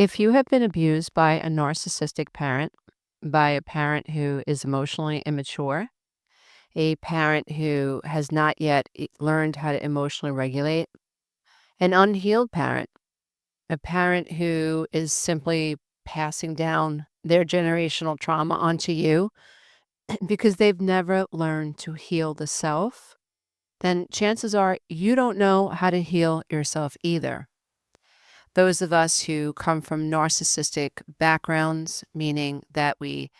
If you have been abused by a narcissistic parent, by a parent who is emotionally immature, a parent who has not yet learned how to emotionally regulate, an unhealed parent, a parent who is simply passing down their generational trauma onto you because they've never learned to heal the self, then chances are you don't know how to heal yourself either. Those of us who come from narcissistic backgrounds, meaning that we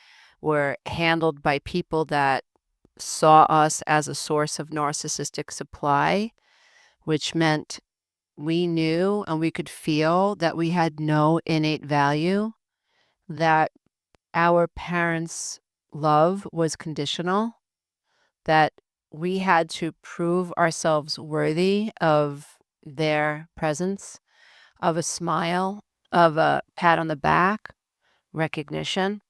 were handled by people that saw us as a source of narcissistic supply, which meant we knew and we could feel that we had no innate value, that our parents' love was conditional, that we had to prove ourselves worthy of their presence, of a smile, of a pat on the back, recognition.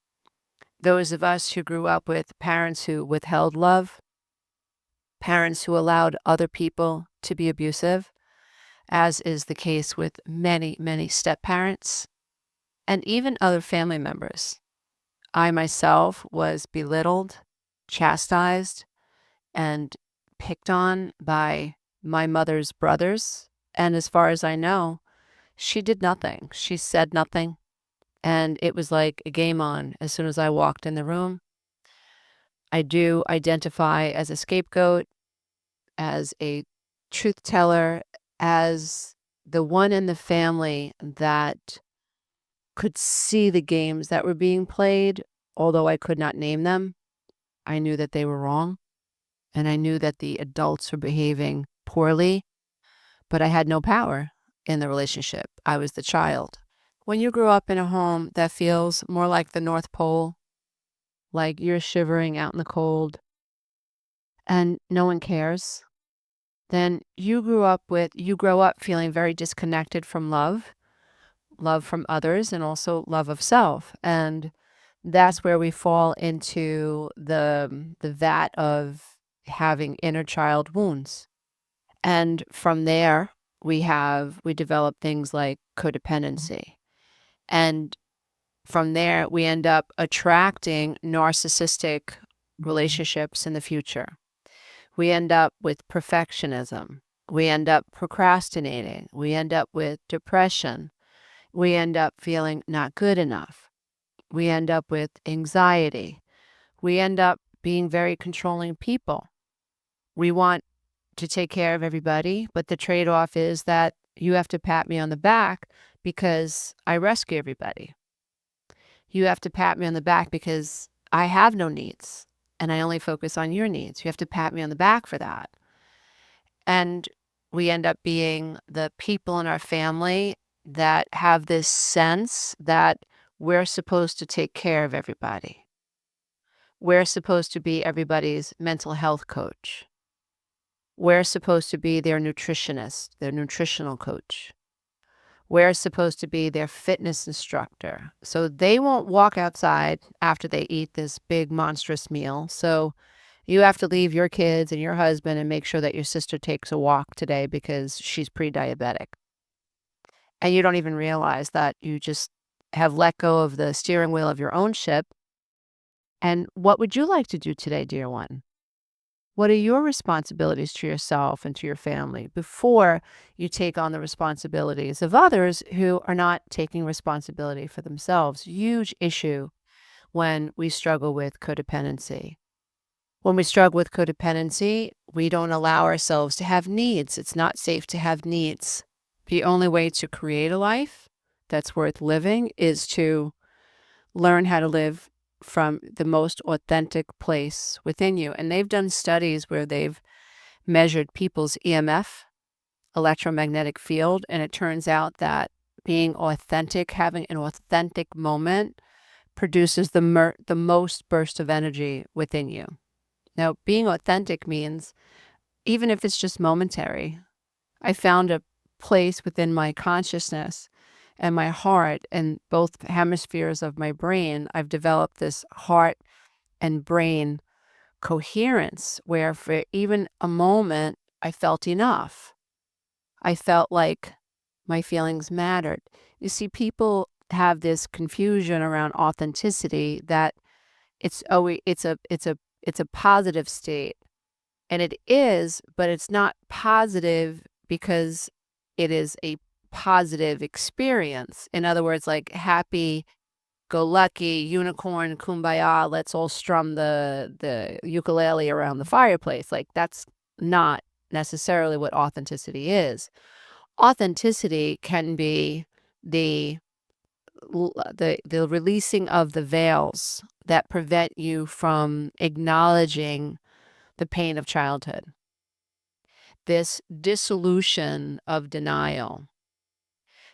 Those of us who grew up with parents who withheld love, parents who allowed other people to be abusive, as is the case with many, many step parents, and even other family members. I myself was belittled, chastised, and picked on by my mother's brothers. And as far as I know, she did nothing. She said nothing. And it was like a game on as soon as I walked in the room. I do identify as a scapegoat, as a truth teller, as the one in the family that could see the games that were being played, although I could not name them. I knew that they were wrong, and I knew that the adults were behaving poorly, but I had no power in the relationship. I was the child. When you grow up in a home that feels more like the North Pole, like you're shivering out in the cold and no one cares, then you grow up feeling very disconnected from love, love from others, and also love of self. And that's where we fall into the vat of having inner child wounds. And from there, we develop things like codependency. And from there, we end up attracting narcissistic relationships in the future. We end up with perfectionism. We end up procrastinating. We end up with depression. We end up feeling not good enough. We end up with anxiety. We end up being very controlling people. We want to take care of everybody, but the trade-off is that you have to pat me on the back because I rescue everybody. You have to pat me on the back because I have no needs and I only focus on your needs. You have to pat me on the back for that. And we end up being the people in our family that have this sense that we're supposed to take care of everybody. We're supposed to be everybody's mental health coach. We're supposed to be their nutritionist, their nutritional coach. We're supposed to be their fitness instructor. So they won't walk outside after they eat this big monstrous meal. So you have to leave your kids and your husband and make sure that your sister takes a walk today because she's pre-diabetic. And you don't even realize that you just have let go of the steering wheel of your own ship. And what would you like to do today, dear one? What are your responsibilities to yourself and to your family before you take on the responsibilities of others who are not taking responsibility for themselves? Huge issue when we struggle with codependency. When we struggle with codependency, we don't allow ourselves to have needs. It's not safe to have needs. The only way to create a life that's worth living is to learn how to live from the most authentic place within you. And they've done studies where they've measured people's EMF, electromagnetic field, and it turns out that being authentic, having an authentic moment, produces the most burst of energy within you. Now, being authentic means, even if it's just momentary, I found a place within my consciousness and my heart and both hemispheres of my brain. I've developed this heart and brain coherence where for even a moment, I felt enough. I felt like my feelings mattered. You see, people have this confusion around authenticity that it's a positive state. And it is, but it's not positive because it is a positive experience. In other words, like happy go lucky, unicorn, kumbaya, let's all strum the ukulele around the fireplace. Like that's not necessarily what authenticity is. Authenticity can be the the releasing of the veils that prevent you from acknowledging the pain of childhood. This dissolution of denial,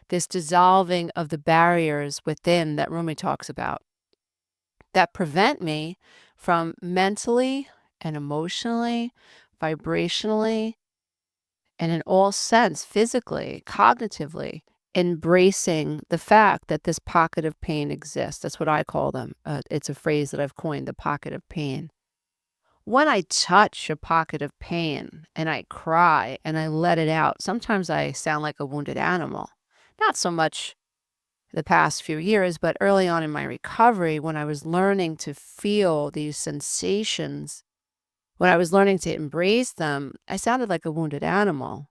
this dissolving of the barriers within that Rumi talks about that prevent me from mentally and emotionally, vibrationally, and in all sense, physically, cognitively, embracing the fact that this pocket of pain exists. That's what I call them. It's a phrase that I've coined, the pocket of pain. When I touch a pocket of pain and I cry and I let it out, sometimes I sound like a wounded animal. Not so much the past few years, but early on in my recovery, when I was learning to feel these sensations, when I was learning to embrace them, I sounded like a wounded animal.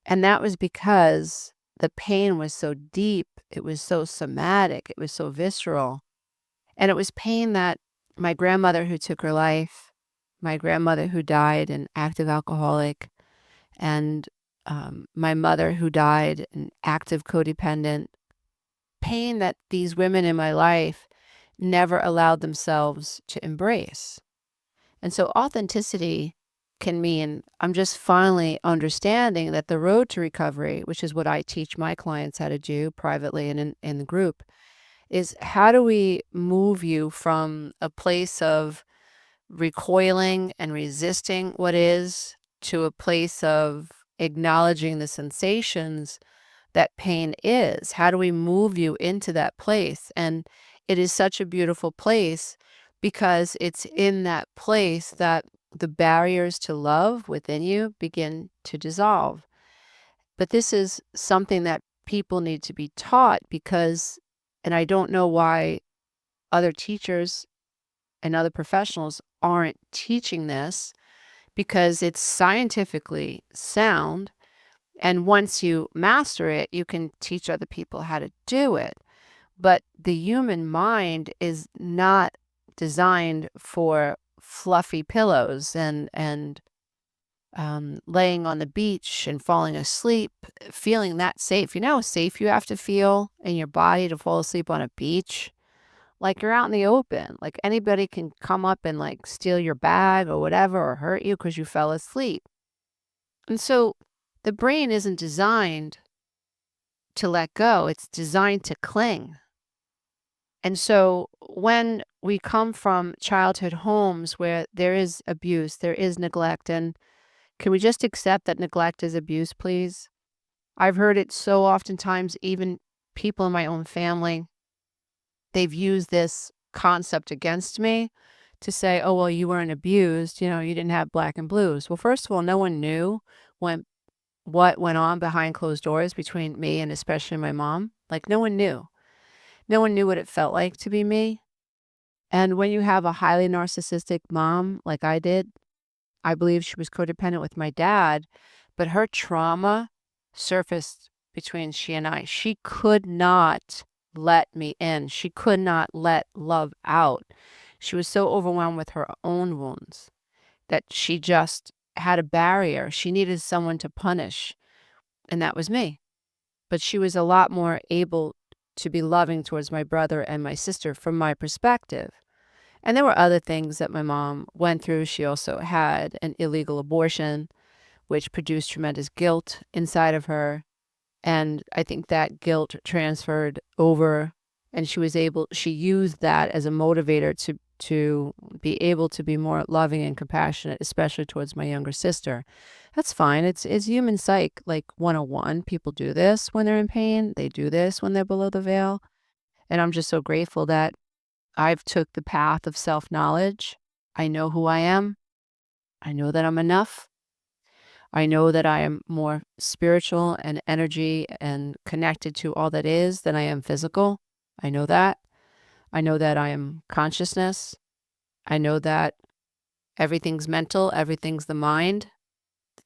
And that was because the pain was so deep, it was so somatic, it was so visceral. And it was pain that my grandmother who took her life, my grandmother who died an active alcoholic, and my mother who died an active codependent, pain that these women in my life never allowed themselves to embrace. And so authenticity can mean I'm just finally understanding that the road to recovery, which is what I teach my clients how to do privately and in the group, is how do we move you from a place of recoiling and resisting what is to a place of acknowledging the sensations that pain is? How do we move you into that place? And it is such a beautiful place because it's in that place that the barriers to love within you begin to dissolve. But this is something that people need to be taught because, and I don't know why other teachers and other professionals aren't teaching this because it's scientifically sound. And once you master it, you can teach other people how to do it. But the human mind is not designed for fluffy pillows and laying on the beach and falling asleep, feeling that safe. You know how safe you have to feel in your body to fall asleep on a beach? Like you're out in the open. Like anybody can come up and like steal your bag or whatever or hurt you because you fell asleep. And so the brain isn't designed to let go, it's designed to cling. And so when we come from childhood homes where there is abuse, there is neglect, and can we just accept that neglect is abuse, please? I've heard it so oftentimes, even people in my own family, they've used this concept against me to say, oh, well, you weren't abused, you didn't have black and blues. Well, first of all, no one knew when what went on behind closed doors between me and especially my mom. Like no one knew. No one knew what it felt like to be me. And when you have a highly narcissistic mom like I did, I believe she was codependent with my dad, but her trauma surfaced between she and I. She could not let me in. She could not let love out. She was so overwhelmed with her own wounds that she just had a barrier. She needed someone to punish, and that was me. But she was a lot more able to be loving towards my brother and my sister from my perspective. And there were other things that my mom went through. She also had an illegal abortion, which produced tremendous guilt inside of her. And I think that guilt transferred over, and she used that as a motivator to be able to be more loving and compassionate, especially towards my younger sister. That's fine. It's human psych, like 101. People do this when they're in pain. They do this when they're below the veil. And I'm just so grateful that I've took the path of self-knowledge. I know who I am. I know that I'm enough. I know that I am more spiritual and energy and connected to all that is than I am physical. I know that. I know that I am consciousness. I know that everything's mental, everything's the mind.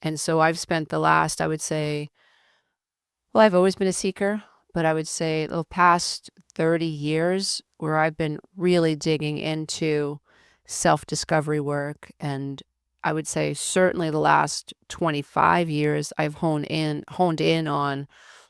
And so I've spent the last, I would say, well, I've always been a seeker, but I would say the past 30 years where I've been really digging into self-discovery work. And I would say certainly the last 25 years, I've honed in on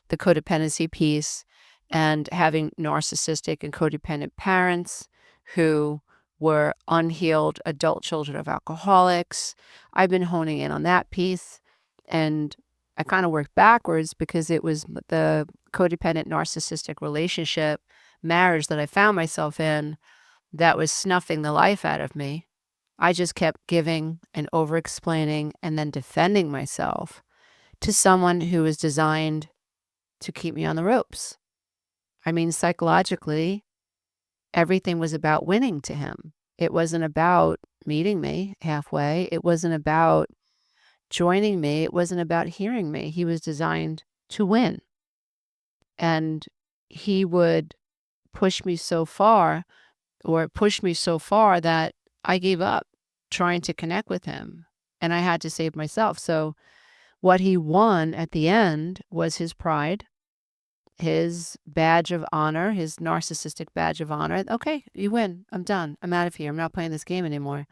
the codependency piece and having narcissistic and codependent parents who were unhealed adult children of alcoholics. I've been honing in on that piece. And I kind of worked backwards because it was the codependent narcissistic relationship marriage that I found myself in that was snuffing the life out of me. I just kept giving and over explaining and then defending myself to someone who was designed to keep me on the ropes. I mean, psychologically, everything was about winning to him. It wasn't about meeting me halfway. It wasn't about joining me. It wasn't about hearing me. He was designed to win. And he would push me so far that I gave up trying to connect with him. And I had to save myself. So what he won at the end was his pride, his badge of honor, his narcissistic badge of honor. Okay, you win. I'm done. I'm out of here. I'm not playing this game anymore.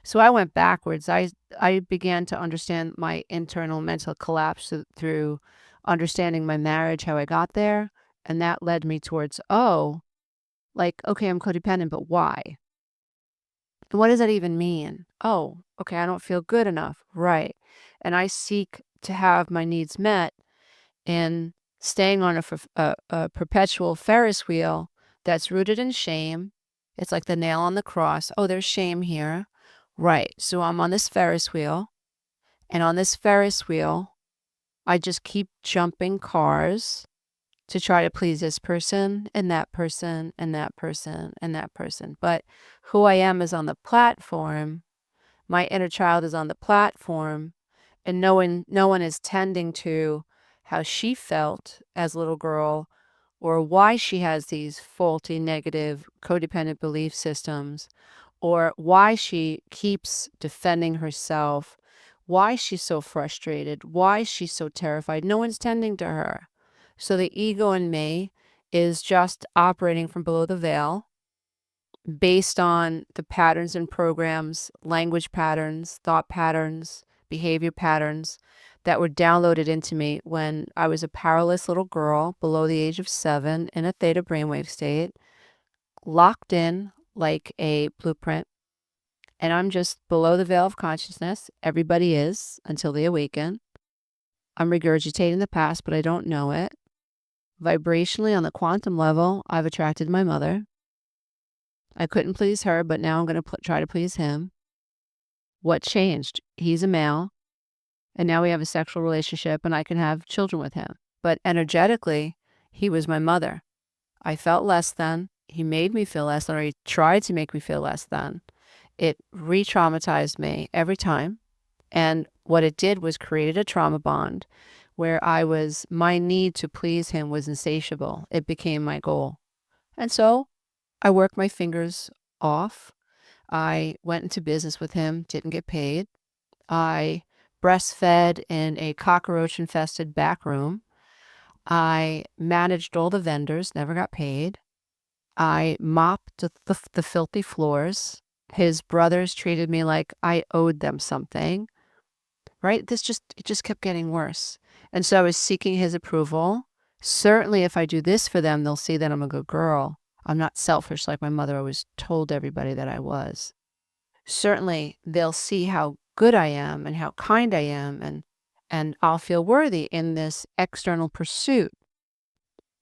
So I went backwards. I began to understand my internal mental collapse through understanding my marriage, how I got there. And that led me towards, okay, I'm codependent, but why? And what does that even mean? Oh, okay, I don't feel good enough. Right. And I seek to have my needs met in staying on a perpetual Ferris wheel that's rooted in shame. It's like the nail on the cross. Oh, there's shame here. Right. So I'm on this Ferris wheel, and on this Ferris wheel, I just keep jumping cars to try to please this person and that person and that person and that person. But who I am is on the platform. My inner child is on the platform, and no one is tending to how she felt as a little girl or why she has these faulty, negative, codependent belief systems, or why she keeps defending herself, why she's so frustrated, why she's so terrified. No one's tending to her. So the ego in me is just operating from below the veil based on the patterns and programs, language patterns, thought patterns, behavior patterns that were downloaded into me when I was a powerless little girl below the age of 7 in a theta brainwave state, locked in like a blueprint. And I'm just below the veil of consciousness. Everybody is until they awaken. I'm regurgitating the past, but I don't know it. Vibrationally, on the quantum level, I've attracted my mother. I couldn't please her, but now I'm going to try to please him. What changed? He's a male, and now we have a sexual relationship, and I can have children with him. But energetically, he was my mother. I felt less than. He made me feel less than, or he tried to make me feel less than. It re-traumatized me every time. And what it did was created a trauma bond where my need to please him was insatiable. It became my goal. And so I worked my fingers off. I went into business with him, didn't get paid. I breastfed in a cockroach-infested back room. I managed all the vendors, never got paid. I mopped the filthy floors. His brothers treated me like I owed them something, right? It just kept getting worse. And so I was seeking his approval. Certainly if I do this for them, they'll see that I'm a good girl. I'm not selfish like my mother always told everybody that I was. Certainly they'll see how good I am and how kind I am, and I'll feel worthy in this external pursuit.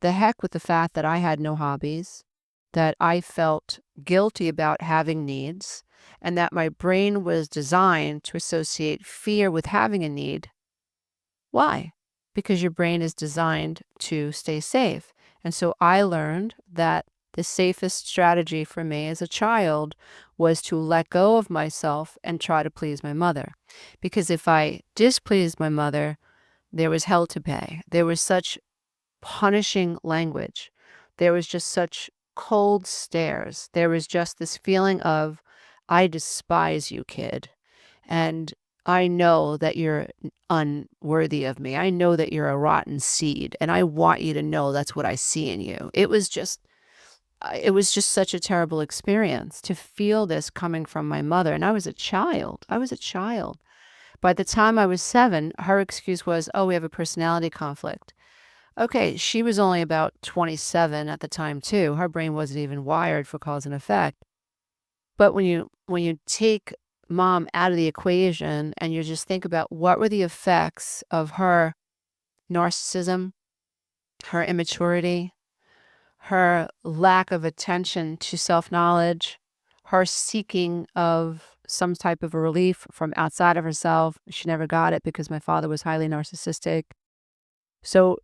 The heck with the fact that I had no hobbies, that I felt guilty about having needs, and that my brain was designed to associate fear with having a need. Why? Because your brain is designed to stay safe. And so I learned that the safest strategy for me as a child was to let go of myself and try to please my mother. Because if I displeased my mother, there was hell to pay. There was such punishing language. There was just such cold stares. There was just this feeling of, I despise you, kid. And I know that you're unworthy of me. I know that you're a rotten seed. And I want you to know that's what I see in you. It was just such a terrible experience to feel this coming from my mother. And I was a child. I was a child. By the time I was 7, her excuse was, oh, we have a personality conflict. Okay, she was only about 27 at the time too. Her brain wasn't even wired for cause and effect. But when you take mom out of the equation and you just think about what were the effects of her narcissism, her immaturity, her lack of attention to self-knowledge, her seeking of some type of a relief from outside of herself. She never got it because my father was highly narcissistic. So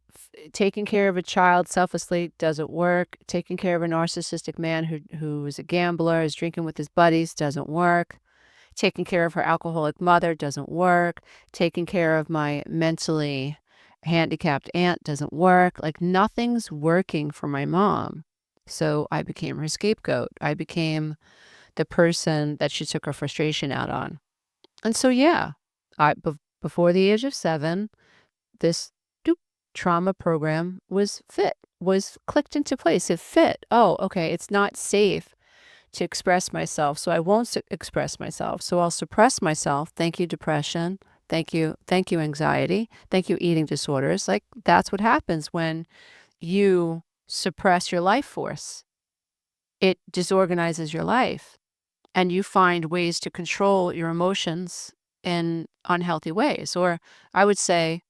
taking care of a child selflessly doesn't work. Taking care of a narcissistic man who is a gambler, is drinking with his buddies, doesn't work. Taking care of her alcoholic mother doesn't work. Taking care of my mentally handicapped aunt doesn't work. Like nothing's working for my mom. So I became her scapegoat. I became the person that she took her frustration out on. And so, yeah, before the age of 7, this trauma program was clicked into place. It fit. Oh, okay, it's not safe to express myself, so I won't express myself. So I'll suppress myself. Thank you, depression. Thank you, anxiety. Thank you, eating disorders. Like that's what happens when you suppress your life force. It disorganizes your life, and you find ways to control your emotions in unhealthy ways. Or I would say,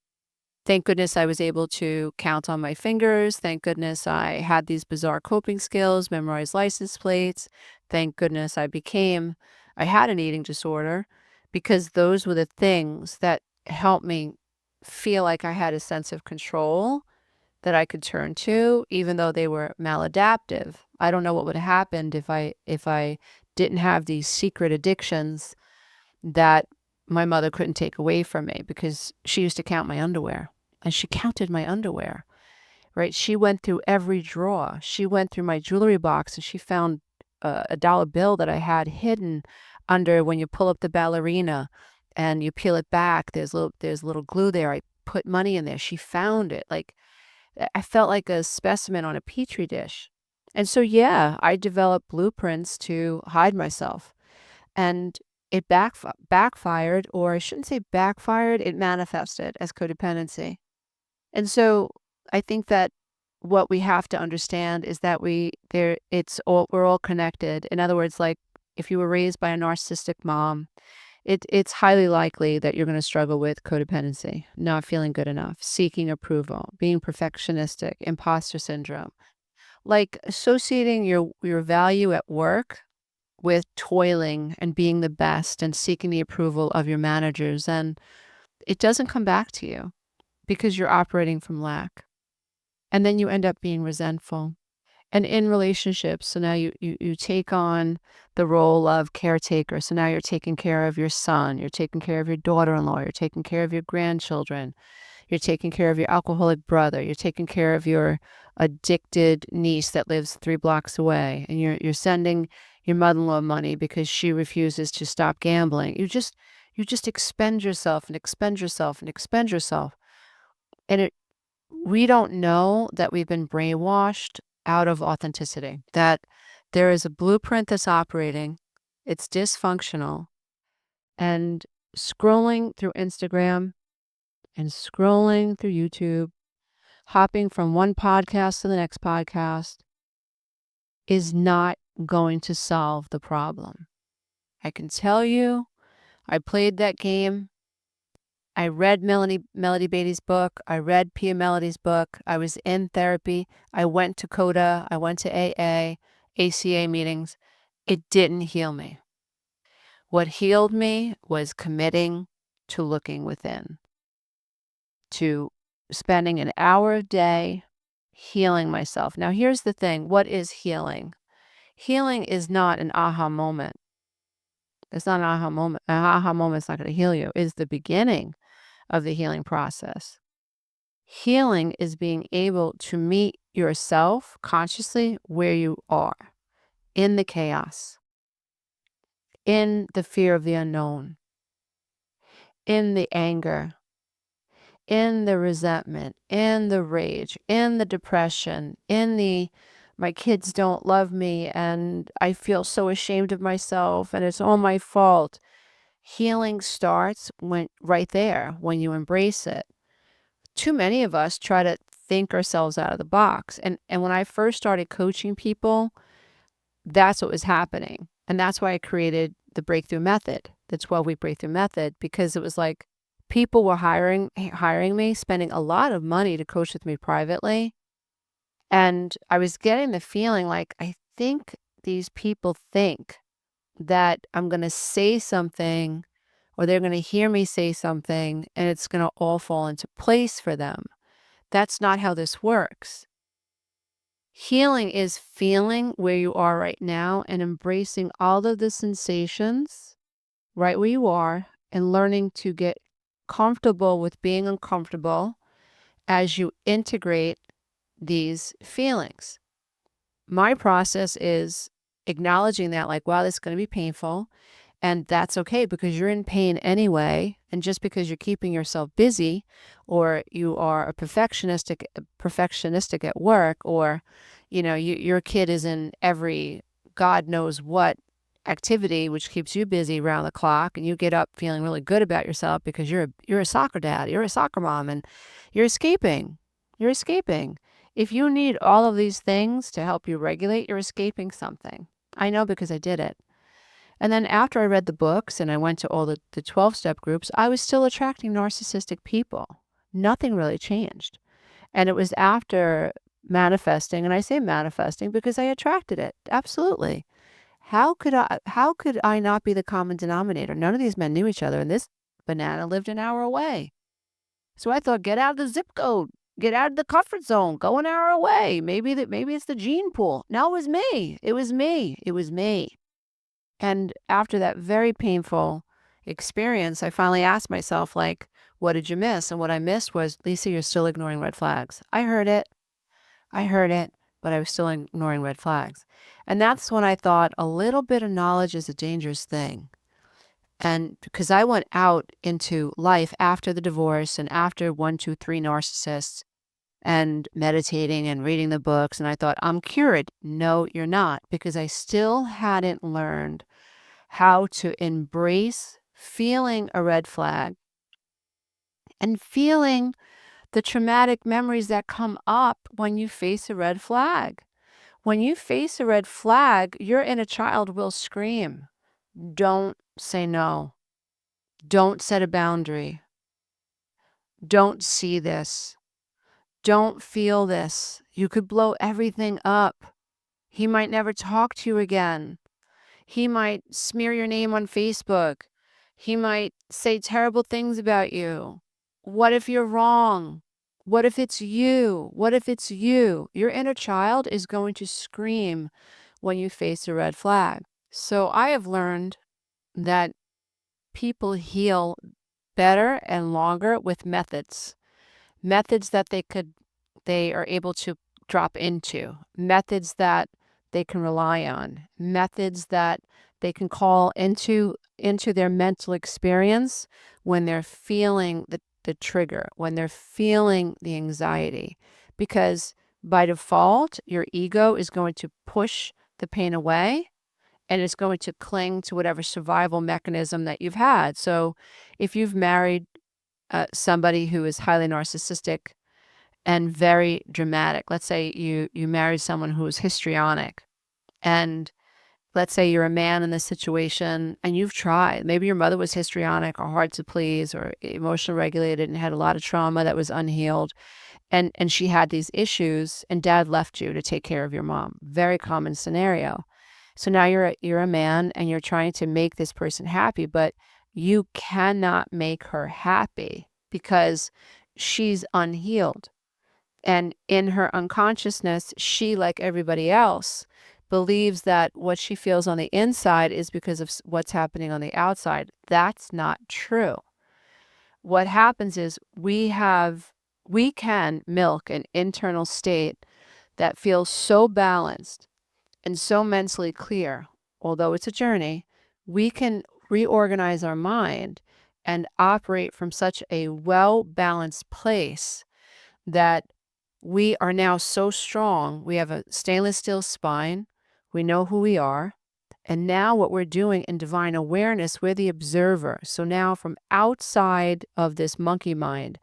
thank goodness I was able to count on my fingers. Thank goodness I had these bizarre coping skills, memorize license plates. Thank goodness I had an eating disorder, because those were the things that helped me feel like I had a sense of control that I could turn to, even though they were maladaptive. I don't know what would have happened if I didn't have these secret addictions that my mother couldn't take away from me, because she used to count my underwear. And she counted my underwear, right? She went through every drawer. She went through my jewelry box and she found a dollar bill that I had hidden under, when you pull up the ballerina and you peel it back, there's little glue there. I put money in there. She found it. Like I felt like a specimen on a petri dish. And so, yeah, I developed blueprints to hide myself. And it backfired, or I shouldn't say backfired, it manifested as codependency. And so I think that what we have to understand is that we're all connected. In other words, like if you were raised by a narcissistic mom, it's highly likely that you're going to struggle with codependency, not feeling good enough, seeking approval, being perfectionistic, imposter syndrome, like associating your value at work with toiling and being the best and seeking the approval of your managers. And it doesn't come back to you because you're operating from lack. And then you end up being resentful. And in relationships, so now you take on the role of caretaker. So now you're taking care of your son, you're taking care of your daughter-in-law, you're taking care of your grandchildren, you're taking care of your alcoholic brother, you're taking care of your addicted niece that lives 3 blocks away, and you're sending your mother-in-law money because she refuses to stop gambling. You just expend yourself and expend yourself and expend yourself. And we don't know that we've been brainwashed out of authenticity, that there is a blueprint that's operating, it's dysfunctional, and scrolling through Instagram and scrolling through YouTube, hopping from one podcast to the next podcast is not going to solve the problem. I can tell you, I played that game. I read Melody Beatty's book. I read Pia Melody's book. I was in therapy. I went to CODA. I went to AA, ACA meetings. It didn't heal me. What healed me was committing to looking within, to spending an hour a day healing myself. Now, here's the thing. What is healing? Healing is not an aha moment. It's not an aha moment. An aha moment's not gonna heal you. It's the beginning of the healing process. Healing is being able to meet yourself consciously where you are, in the chaos, in the fear of the unknown, in the anger, in the resentment, in the rage, in the depression, in the my kids don't love me and I feel so ashamed of myself and it's all my fault. Healing starts when right there when you embrace it. Too many of us try to think ourselves out of the box. And when I first started coaching people, that's what was happening. And that's why I created the breakthrough method, the 12-week breakthrough method, because it was like people were hiring me, spending a lot of money to coach with me privately. And I was getting the feeling like I think these people think that I'm going to say something or they're going to hear me say something and it's going to all fall into place for them. That's not how this works. Healing is feeling where you are right now and embracing all of the sensations right where you are and learning to get comfortable with being uncomfortable as you integrate these feelings. My process is acknowledging that, like, wow, this is going to be painful. And that's okay because you're in pain anyway. And just because you're keeping yourself busy or you are a perfectionistic at work or, your kid is in every God knows what activity which keeps you busy around the clock and you get up feeling really good about yourself because you're a soccer dad, you're a soccer mom and you're escaping. You're escaping. If you need all of these things to help you regulate, you're escaping something. I know because I did it. And then after I read the books and I went to all the 12-step groups, I was still attracting narcissistic people. Nothing really changed. And it was after manifesting, and I say manifesting because I attracted it. Absolutely. How could I not be the common denominator? None of these men knew each other, and this banana lived an hour away. So I thought, get out of the zip code, get out of the comfort zone, go an hour away. Maybe it's the gene pool. No, it was me. It was me. It was me. And after that very painful experience, I finally asked myself, like, what did you miss? And what I missed was, Lisa, you're still ignoring red flags. I heard it. I heard it, but I was still ignoring red flags. And that's when I thought a little bit of knowledge is a dangerous thing. And because I went out into life after the divorce and after 1, 2, 3 narcissists and meditating and reading the books, and I thought, I'm cured. No, you're not, because I still hadn't learned how to embrace feeling a red flag and feeling the traumatic memories that come up when you face a red flag. When you face a red flag, your inner child will scream. Don't say no. Don't set a boundary. Don't see this. Don't feel this. You could blow everything up. He might never talk to you again. He might smear your name on Facebook. He might say terrible things about you. What if you're wrong? What if it's you? What if it's you? Your inner child is going to scream when you face a red flag. So I have learned that people heal better and longer with methods that they are able to drop into, methods that they can rely on, methods that they can call into their mental experience when they're feeling the trigger, when they're feeling the anxiety. Because by default, your ego is going to push the pain away and it's going to cling to whatever survival mechanism that you've had. So if you've married somebody who is highly narcissistic and very dramatic. Let's say you married someone who is histrionic, and let's say you're a man in this situation and you've tried. Maybe your mother was histrionic or hard to please or emotionally regulated and had a lot of trauma that was unhealed, and she had these issues, and dad left you to take care of your mom. Very common scenario. So now you're a man and you're trying to make this person happy, but you cannot make her happy because she's unhealed. And in her unconsciousness, she, like everybody else, believes that what she feels on the inside is because of what's happening on the outside. That's not true. What happens is we can milk an internal state that feels so balanced and so mentally clear. Although it's a journey, we can reorganize our mind and operate from such a well-balanced place that we are now so strong. We have a stainless steel spine. We know who we are. And now what we're doing in divine awareness, we're the observer. So now from outside of this monkey mind,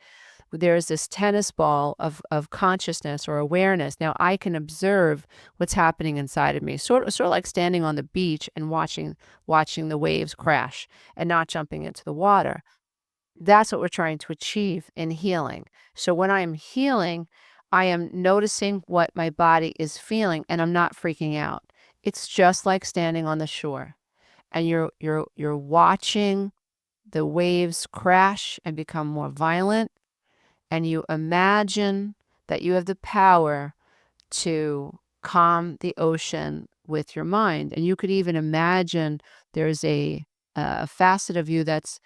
there's this tennis ball of consciousness or awareness. Now I can observe what's happening inside of me. Sort of like standing on the beach and watching the waves crash and not jumping into the water. That's what we're trying to achieve in healing. So when I am healing, I am noticing what my body is feeling and I'm not freaking out. It's just like standing on the shore and you're watching the waves crash and become more violent, and you imagine that you have the power to calm the ocean with your mind. And you could even imagine there's a facet of you that's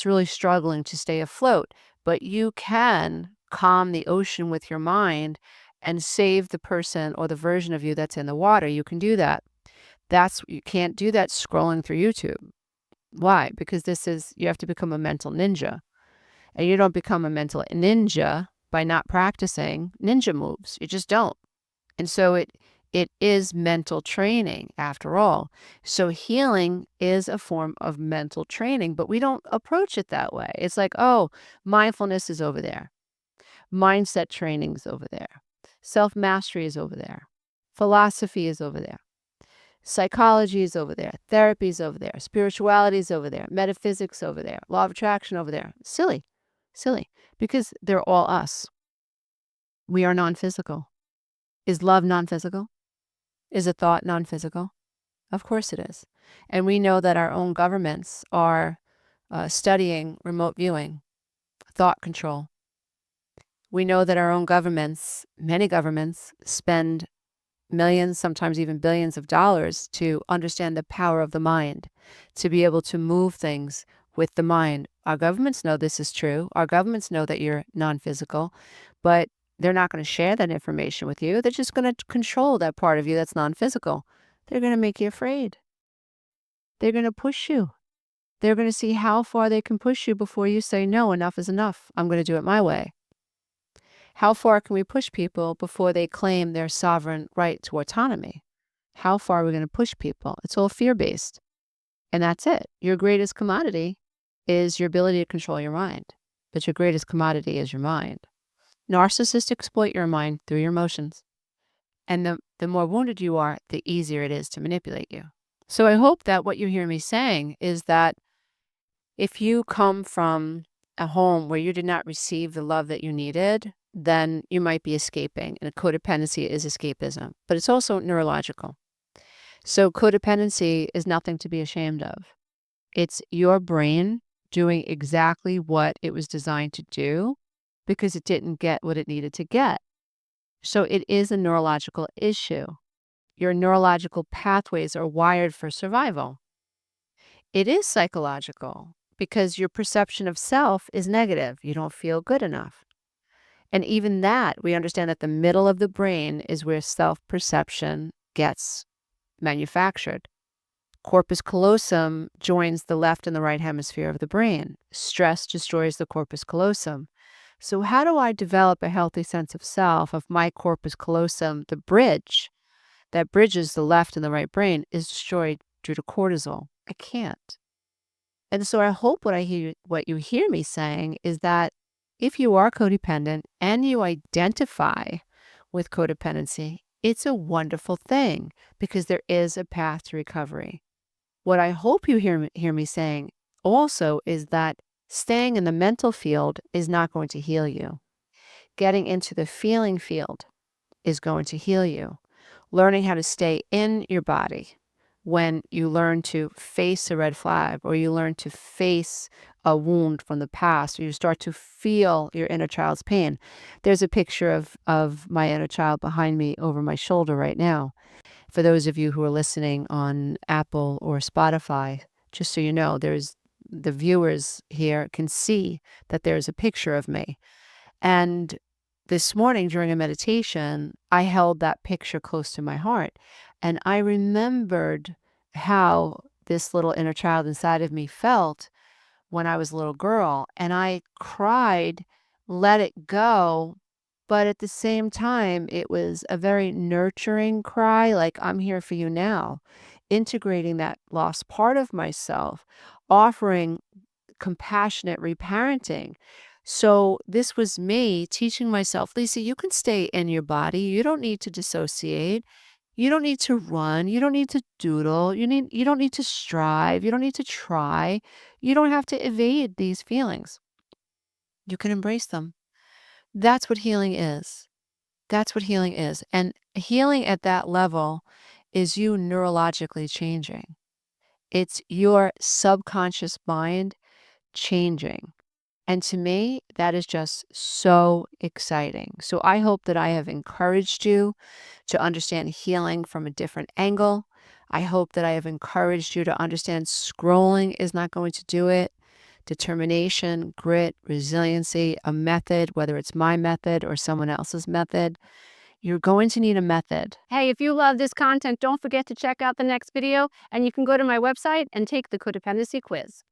really struggling to stay afloat, but you can calm the ocean with your mind and save the person or the version of you that's in the water. You can do that. You can't do that scrolling through YouTube. Why? Because you have to become a mental ninja. And you don't become a mental ninja by not practicing ninja moves. You just don't. And so it is mental training after all. So healing is a form of mental training, but we don't approach it that way. It's like, oh, mindfulness is over there. Mindset training is over there. Self-mastery is over there. Philosophy is over there. Psychology is over there. Therapy is over there. Spirituality is over there. Metaphysics over there. Law of attraction over there. Silly. Silly. Because they're all us. We are non-physical. Is love non-physical? Is a thought non-physical? Of course it is. And we know that our own governments are studying remote viewing, thought control. We know that our own governments, many governments, spend millions, sometimes even billions of dollars to understand the power of the mind, to be able to move things with the mind. Our governments know this is true. Our governments know that you're non-physical, but they're not going to share that information with you. They're just going to control that part of you that's non-physical. They're going to make you afraid. They're going to push you. They're going to see how far they can push you before you say, no, enough is enough. I'm going to do it my way. How far can we push people before they claim their sovereign right to autonomy? How far are we going to push people? It's all fear-based. And that's it. Your greatest commodity is your ability to control your mind. But your greatest commodity is your mind. Narcissists exploit your mind through your emotions. And the more wounded you are, the easier it is to manipulate you. So I hope that what you hear me saying is that if you come from a home where you did not receive the love that you needed, then you might be escaping. And codependency is escapism, but it's also neurological. So codependency is nothing to be ashamed of. It's your brain doing exactly what it was designed to do because it didn't get what it needed to get. So it is a neurological issue. Your neurological pathways are wired for survival. It is psychological because your perception of self is negative. You don't feel good enough. And even that, we understand that the middle of the brain is where self-perception gets manufactured. Corpus callosum joins the left and the right hemisphere of the brain. Stress destroys the corpus callosum. So how do I develop a healthy sense of self if my corpus callosum, the bridge that bridges the left and the right brain, is destroyed due to cortisol? I can't. And so I hope what you hear me saying is that if you are codependent and you identify with codependency, it's a wonderful thing because there is a path to recovery. What I hope you hear me saying also is that staying in the mental field is not going to heal you. Getting into the feeling field is going to heal you. Learning how to stay in your body when you learn to face a red flag or you learn to face a wound from the past or you start to feel your inner child's pain. There's a picture of my inner child behind me over my shoulder right now. For those of you who are listening on Apple or Spotify, just so you know, the viewers here can see that there's a picture of me. And this morning during a meditation, I held that picture close to my heart. And I remembered how this little inner child inside of me felt when I was a little girl. And I cried, let it go. But at the same time, it was a very nurturing cry, like, I'm here for you now, integrating that lost part of myself, offering compassionate reparenting. So this was me teaching myself, Lisa, you can stay in your body. You don't need to dissociate. You don't need to run. You don't need to doodle. You don't need to strive. You don't need to try. You don't have to evade these feelings. You can embrace them. That's what healing is. That's what healing is. And healing at that level is you neurologically changing. It's your subconscious mind changing. And to me, that is just so exciting. So I hope that I have encouraged you to understand healing from a different angle. I hope that I have encouraged you to understand scrolling is not going to do it. Determination, grit, resiliency, a method, whether it's my method or someone else's method, you're going to need a method. Hey, if you love this content, don't forget to check out the next video, and you can go to my website and take the codependency quiz.